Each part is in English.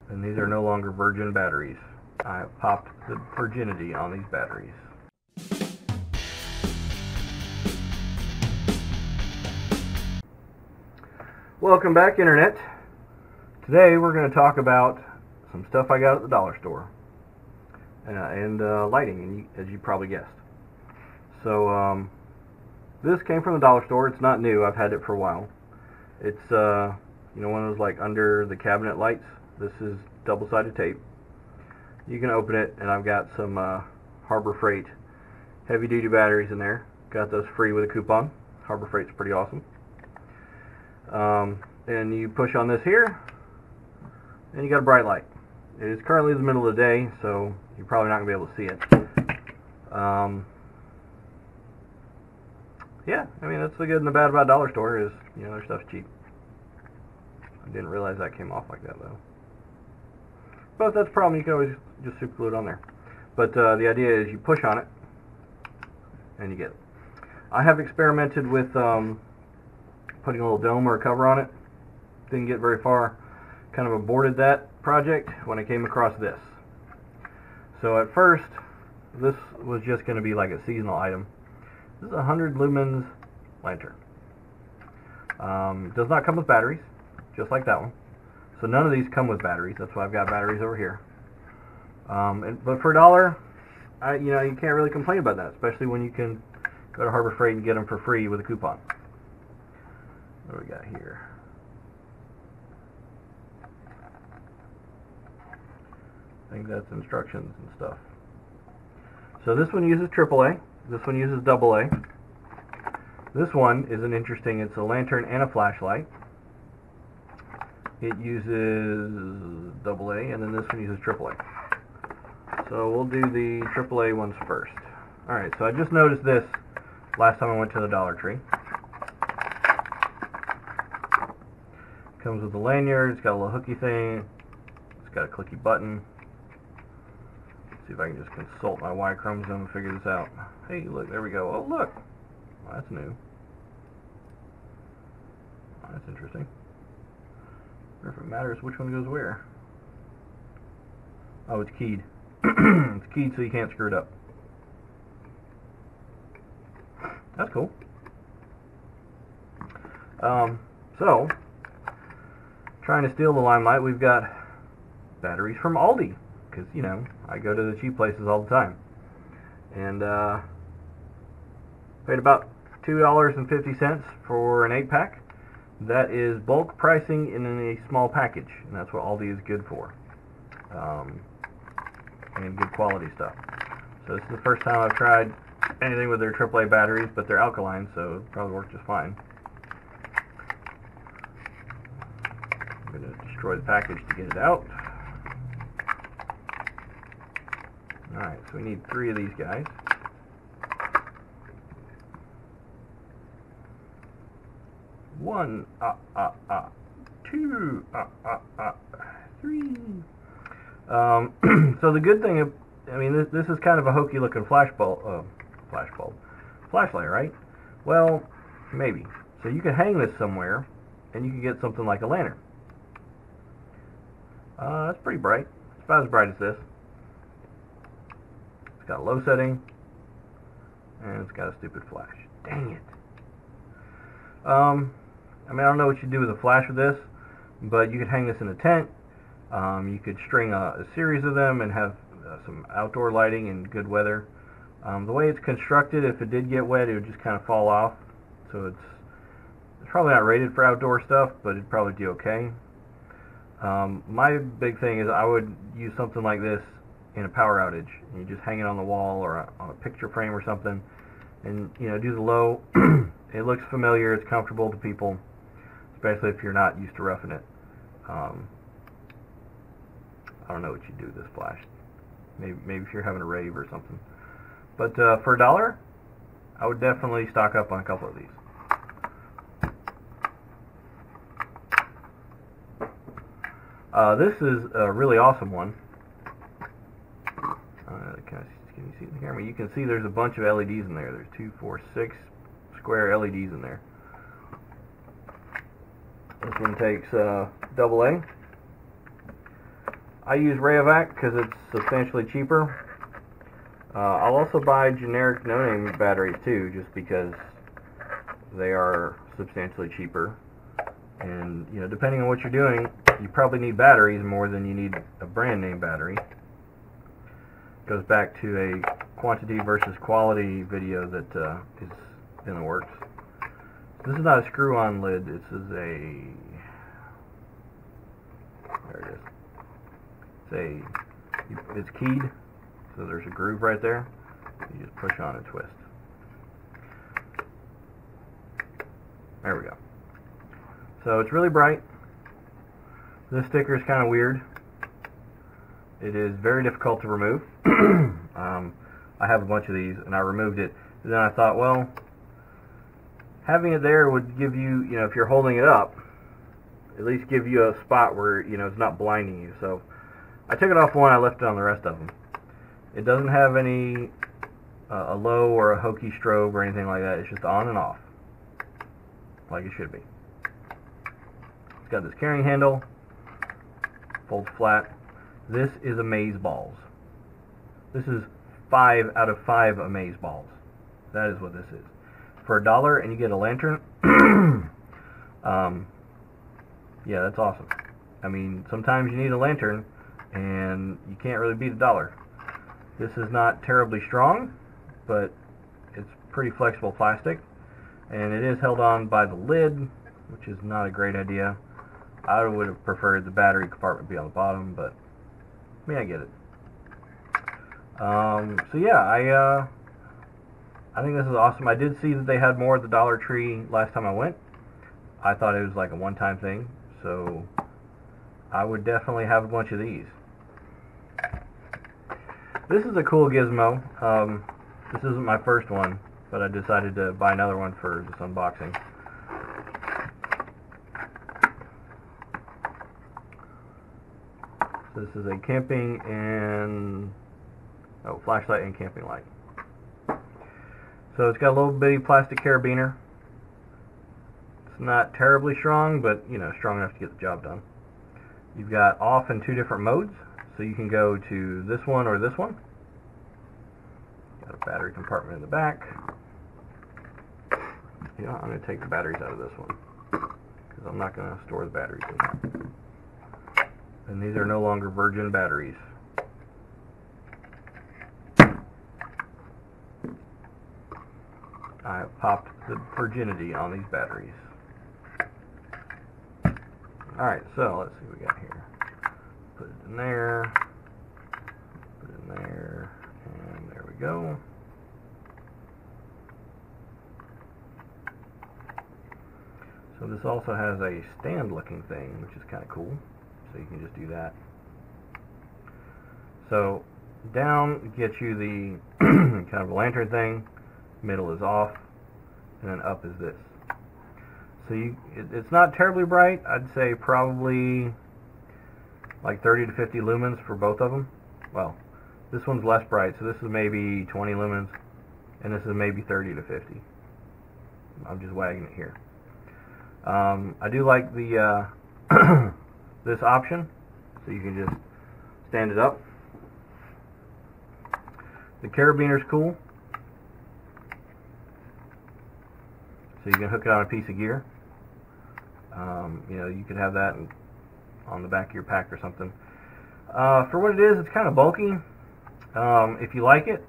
And these are no longer virgin batteries. I have popped the virginity on these batteries. Welcome back, Internet. Today we're going to talk about some stuff I got at the dollar store and lighting, as you probably guessed. So this came from the dollar store. It's not new. I've had it for a while. It's one of those like under the cabinet lights. This is double-sided tape. You can open it, and I've got some Harbor Freight heavy-duty batteries in there. Got those free with a coupon. Harbor Freight's pretty awesome. And you push on this here, and you got a bright light. It is currently the middle of the day, so you're probably not going to be able to see it. Yeah, I mean, that's the good and the bad about dollar store is, their stuff's cheap. I didn't realize that came off like that, though. But that's a problem. You can always just super glue it on there. But the idea is you push on it, and you get it. I have experimented with putting a little dome or a cover on it. Didn't get very far. Kind of aborted that project when I came across this. So at first, this was just going to be like a seasonal item. This is a 100 lumens lantern. Does not come with batteries, just like that one. So none of these come with batteries. That's why I've got batteries over here. But for $1, you can't really complain about that, especially when you can go to Harbor Freight and get them for free with a coupon. What do we got here? I think that's instructions and stuff. So this one uses AAA. This one uses AA. This one is it's a lantern and a flashlight. It uses AA, and then this one uses AAA. So we'll do the AAA ones first. Alright, so I just noticed this last time I went to the Dollar Tree. Comes with a lanyard, it's got a little hooky thing, it's got a clicky button. Let's see if I can just consult my Y chromosome and figure this out. Hey, look, there we go. Oh, look! Well, that's new. Oh, that's interesting. I wonder if it matters which one goes where. Oh, it's keyed. It's keyed so you can't screw it up. That's cool. So, trying to steal the limelight, we've got batteries from Aldi. Because, I go to the cheap places all the time. And, paid about $2.50 for an 8-pack. That is bulk pricing in a small package. And that's what Aldi is good for. And good quality stuff. So this is the first time I've tried anything with their AAA batteries, but they're alkaline, so it probably works just fine. I'm going to destroy the package to get it out. Alright, so we need 3 of these guys. One, 2, 3. So the good thing, this is kind of a hokey looking flashlight, right? Well, maybe. So you could hang this somewhere, and you could get something like a lantern. That's pretty bright. It's about as bright as this. It's got a low setting, and it's got a stupid flash. Dang it. I don't know what you do with a flash with this, but you could hang this in a tent. You could string a series of them and have some outdoor lighting in good weather. The way it's constructed, if it did get wet, it would just kind of fall off. So it's probably not rated for outdoor stuff, but it'd probably do okay. My big thing is I would use something like this in a power outage. And you just hang it on the wall or on a picture frame or something, and do the low. It looks familiar. It's comfortable to people, especially if you're not used to roughing it. I don't know what you do with this flash. Maybe if you're having a rave or something. But for $1, I would definitely stock up on a couple of these. This is a really awesome one. Can you see it in the camera? You can see there's a bunch of LEDs in there. There's 2, 4, 6 square LEDs in there. This one takes AA. I use Rayovac because it's substantially cheaper. I'll also buy generic no-name batteries too, just because they are substantially cheaper. And you know, depending on what you're doing, you probably need batteries more than you need a brand name battery. Goes back to a quantity versus quality video that is in the works. This is not a screw-on lid. This is a, there it is. It's keyed, so there's a groove right there. You just push on and twist. There we go. So it's really bright. This sticker is kind of weird. It is very difficult to remove. I have a bunch of these, and I removed it. And then I thought, well, having it there would give you, you know, if you're holding it up, at least give you a spot where, you know, it's not blinding you. So I took it off one, I left it on the rest of them. It doesn't have any a low or a hokey strobe or anything like that. It's just on and off, like it should be. It's got this carrying handle, folds flat. This is amaze balls. This is 5 out of 5 amaze balls. That is what this is. For $1 and you get a lantern, yeah, that's awesome. I mean, sometimes you need a lantern and you can't really beat $1. This is not terribly strong, but it's pretty flexible plastic, and it is held on by the lid, which is not a great idea. I would have preferred the battery compartment be on the bottom, but I mean, I get it. So yeah, I think this is awesome. I did see that they had more at the Dollar Tree last time I went. I thought it was like a one-time thing, so I would definitely have a bunch of these. This is a cool gizmo. This isn't my first one, but I decided to buy another one for this unboxing. So this is a camping and flashlight and camping light. So it's got a little bitty plastic carabiner. It's not terribly strong, but you know, strong enough to get the job done. You've got off in 2 different modes, so you can go to this one or this one. Got a battery compartment in the back. You know, I'm going to take the batteries out of this one because I'm not going to store the batteries in there. And these are no longer virgin batteries. I have popped the virginity on these batteries. Alright, so let's see what we got here. Put it in there. Put it in there. And there we go. So this also has a stand looking thing, which is kind of cool. So you can just do that. So down gets you the kind of a lantern thing. Middle is off, and then up is this. So it's not terribly bright. I'd say probably like 30 to 50 lumens for both of them. Well, this one's less bright, so this is maybe 20 lumens, and this is maybe 30 to 50. I'm just wagging it here. I do like the this option, so you can just stand it up. The carabiner's cool. So you can hook it on a piece of gear. You know, you could have that on the back of your pack or something. For what it is, it's kind of bulky. If you like it,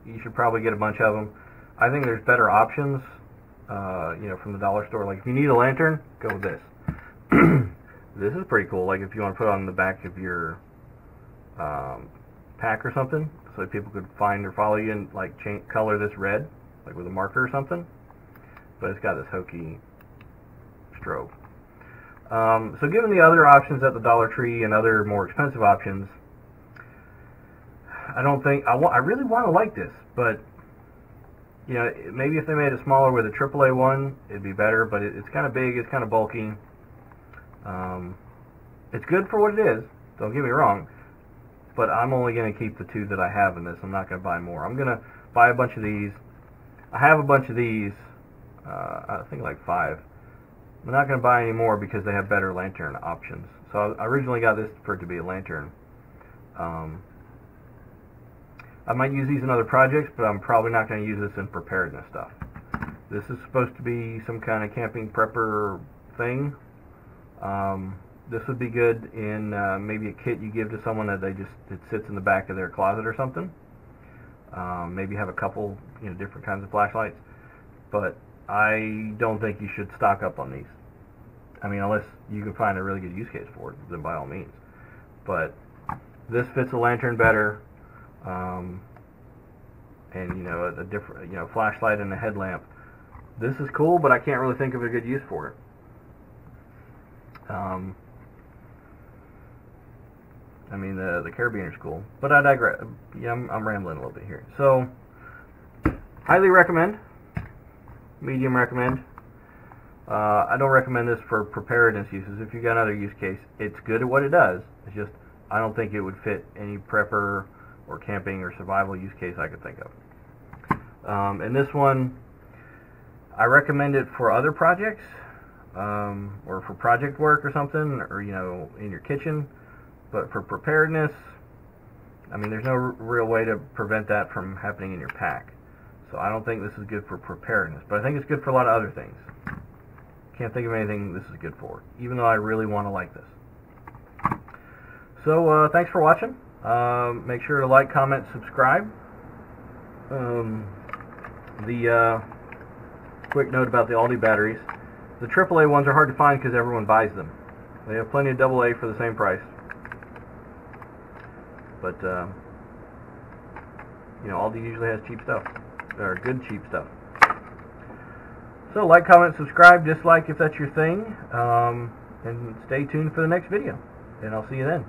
you should probably get a bunch of them. I think there's better options, you know, from the dollar store. Like if you need a lantern, go with this. This is pretty cool. Like if you want to put it on the back of your pack or something, so people could find or follow you and like color this red, like with a marker or something. But it's got this hokey strobe. So given the other options at the Dollar Tree and other more expensive options, I don't think I really want to like this, but you know, maybe if they made it smaller with a AAA one, it'd be better. But it's kind of big, it's kind of bulky. It's good for what it is. Don't get me wrong, but I'm only going to keep the 2 that I have in this. I'm not going to buy more. I'm going to buy a bunch of these. I have a bunch of these. I think like 5. I'm not going to buy any more because they have better lantern options. So I originally got this for it to be a lantern. I might use these in other projects, but I'm probably not going to use this in preparedness stuff. This is supposed to be some kind of camping prepper thing. This would be good in maybe a kit you give to someone that it sits in the back of their closet or something. Maybe have a couple, different kinds of flashlights. But I don't think you should stock up on these. I mean, unless you can find a really good use case for it, then by all means. But this fits a lantern better, and a different, flashlight and a headlamp. This is cool, but I can't really think of a good use for it. I mean, the Carabiner is cool, but I digress. Yeah, I'm rambling a little bit here. So, highly recommend. Medium recommend. I don't recommend this for preparedness uses. If you've got another use case, it's good at what it does. It's just, I don't think it would fit any prepper or camping or survival use case I could think of. And this one, I recommend it for other projects, or for project work or something, or in your kitchen. But for preparedness, I mean, there's no real way to prevent that from happening in your pack. So I don't think this is good for preparedness, but I think it's good for a lot of other things. Can't think of anything this is good for, even though I really want to like this. So thanks for watching. Make sure to like, comment, subscribe. Quick note about the Aldi batteries. The AAA ones are hard to find because everyone buys them. They have plenty of AA for the same price. But, Aldi usually has cheap stuff, or good cheap stuff. So like, comment, subscribe, dislike if that's your thing, and stay tuned for the next video. And I'll see you then.